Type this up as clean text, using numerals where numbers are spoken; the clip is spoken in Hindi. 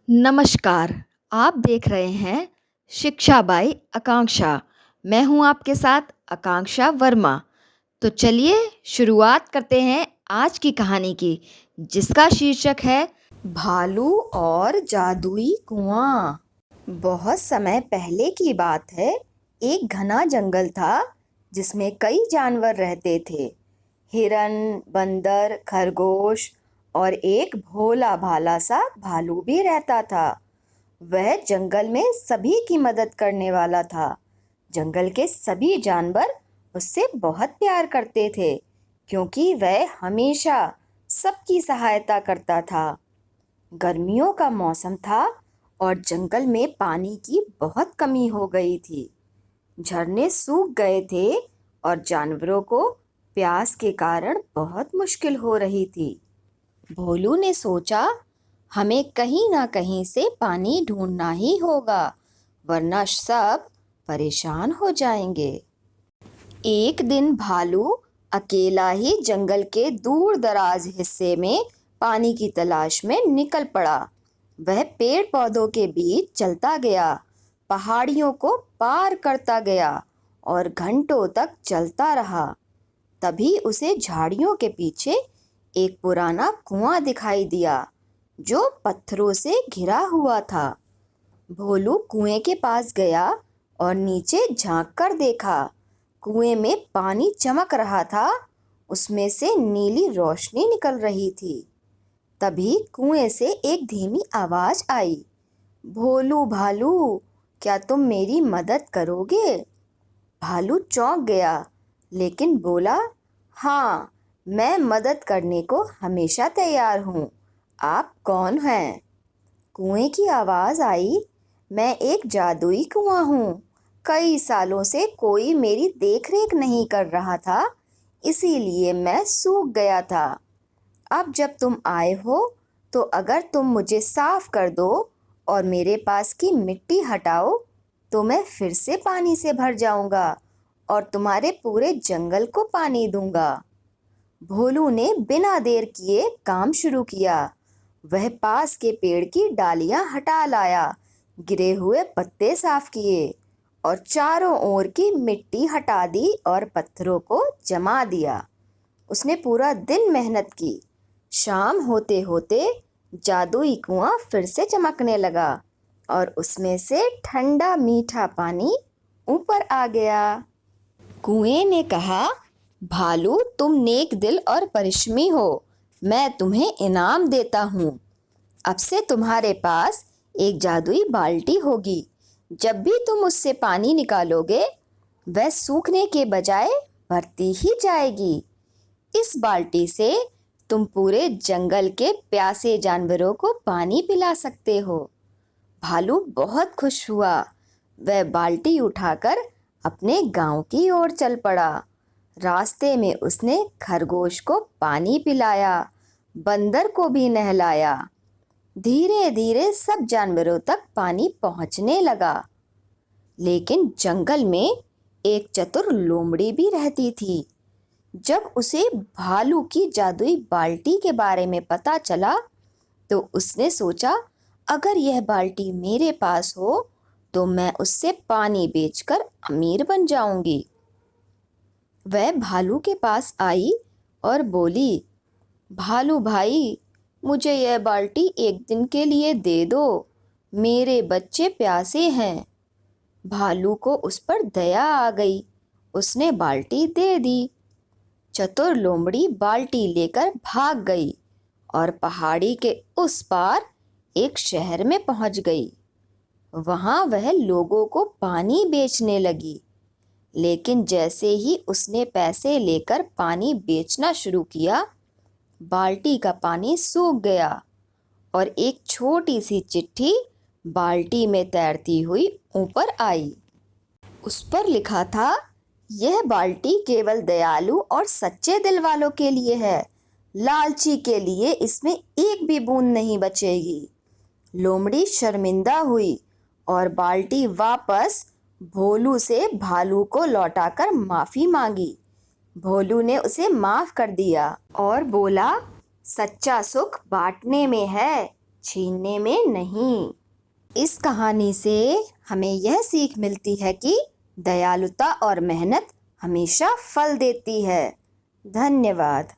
नमस्कार, आप देख रहे हैं शिक्षा बाई आकांक्षा। मैं हूं आपके साथ आकांक्षा वर्मा। तो चलिए शुरुआत करते हैं आज की कहानी की, जिसका शीर्षक है भालू और जादुई कुआं। बहुत समय पहले की बात है। एक घना जंगल था जिसमें कई जानवर रहते थे। हिरन, बंदर, खरगोश और एक भोला भाला सा भालू भी रहता था। वह जंगल में सभी की मदद करने वाला था। जंगल के सभी जानवर उससे बहुत प्यार करते थे, क्योंकि वह हमेशा सबकी सहायता करता था। गर्मियों का मौसम था और जंगल में पानी की बहुत कमी हो गई थी। झरने सूख गए थे और जानवरों को प्यास के कारण बहुत मुश्किल हो रही थी। भोलू ने सोचा, हमें कहीं ना कहीं से पानी ढूंढना ही होगा, वरना सब परेशान हो जाएंगे। एक दिन भालू अकेला ही जंगल के दूर दराज हिस्से में पानी की तलाश में निकल पड़ा। वह पेड़ पौधों के बीच चलता गया, पहाड़ियों को पार करता गया और घंटों तक चलता रहा। तभी उसे झाड़ियों के पीछे एक पुराना कुआं दिखाई दिया, जो पत्थरों से घिरा हुआ था। भोलू कुएं के पास गया और नीचे झांक कर देखा। कुएं में पानी चमक रहा था, उसमें से नीली रोशनी निकल रही थी। तभी कुएं से एक धीमी आवाज आई, भोलू भालू, क्या तुम मेरी मदद करोगे? भालू चौंक गया, लेकिन बोला, हाँ, मैं मदद करने को हमेशा तैयार हूँ। आप कौन हैं? कुएं की आवाज आई, मैं एक जादुई कुआं हूँ। कई सालों से कोई मेरी देखरेख नहीं कर रहा था, इसीलिए मैं सूख गया था। अब जब तुम आए हो, तो अगर तुम मुझे साफ कर दो और मेरे पास की मिट्टी हटाओ, तो मैं फिर से पानी से भर जाऊंगा और तुम्हारे पूरे जंगल को पानी दूंगा। भोलू ने बिना देर किए काम शुरू किया। वह पास के पेड़ की डालियां हटा लाया, गिरे हुए पत्ते साफ किए और चारों ओर की मिट्टी हटा दी और पत्थरों को जमा दिया। उसने पूरा दिन मेहनत की। शाम होते होते जादुई कुआं फिर से चमकने लगा और उसमें से ठंडा मीठा पानी ऊपर आ गया। कुएं ने कहा, भालू, तुम नेक दिल और परिश्रमी हो। मैं तुम्हें इनाम देता हूँ। अब से तुम्हारे पास एक जादुई बाल्टी होगी। जब भी तुम उससे पानी निकालोगे, वह सूखने के बजाय बढ़ती ही जाएगी। इस बाल्टी से तुम पूरे जंगल के प्यासे जानवरों को पानी पिला सकते हो। भालू बहुत खुश हुआ। वह बाल्टी उठाकर अपने गांव की ओर चल पड़ा। रास्ते में उसने खरगोश को पानी पिलाया, बंदर को भी नहलाया। धीरे धीरे सब जानवरों तक पानी पहुंचने लगा। लेकिन जंगल में एक चतुर लोमड़ी भी रहती थी। जब उसे भालू की जादुई बाल्टी के बारे में पता चला, तो उसने सोचा, अगर यह बाल्टी मेरे पास हो, तो मैं उससे पानी बेचकर अमीर बन जाऊंगी। वह भालू के पास आई और बोली, भालू भाई, मुझे यह बाल्टी एक दिन के लिए दे दो। मेरे बच्चे प्यासे हैं। भालू को उस पर दया आ गई। उसने बाल्टी दे दी। चतुर लोमड़ी बाल्टी लेकर भाग गई और पहाड़ी के उस पार एक शहर में पहुंच गई। वहां वह लोगों को पानी बेचने लगी। लेकिन जैसे ही उसने पैसे लेकर पानी बेचना शुरू किया, बाल्टी का पानी सूख गया और एक छोटी सी चिट्ठी बाल्टी में तैरती हुई ऊपर आई। उस पर लिखा था, यह बाल्टी केवल दयालु और सच्चे दिल वालों के लिए है। लालची के लिए इसमें एक भी बूंद नहीं बचेगी। लोमड़ी शर्मिंदा हुई और बाल्टी वापस भोलू से भालू को लौटाकर माफी मांगी। भोलू ने उसे माफ कर दिया और बोला, सच्चा सुख बांटने में है। छीनने में नहीं। इस कहानी से हमें यह सीख मिलती है कि दयालुता और मेहनत हमेशा फल देती है। धन्यवाद।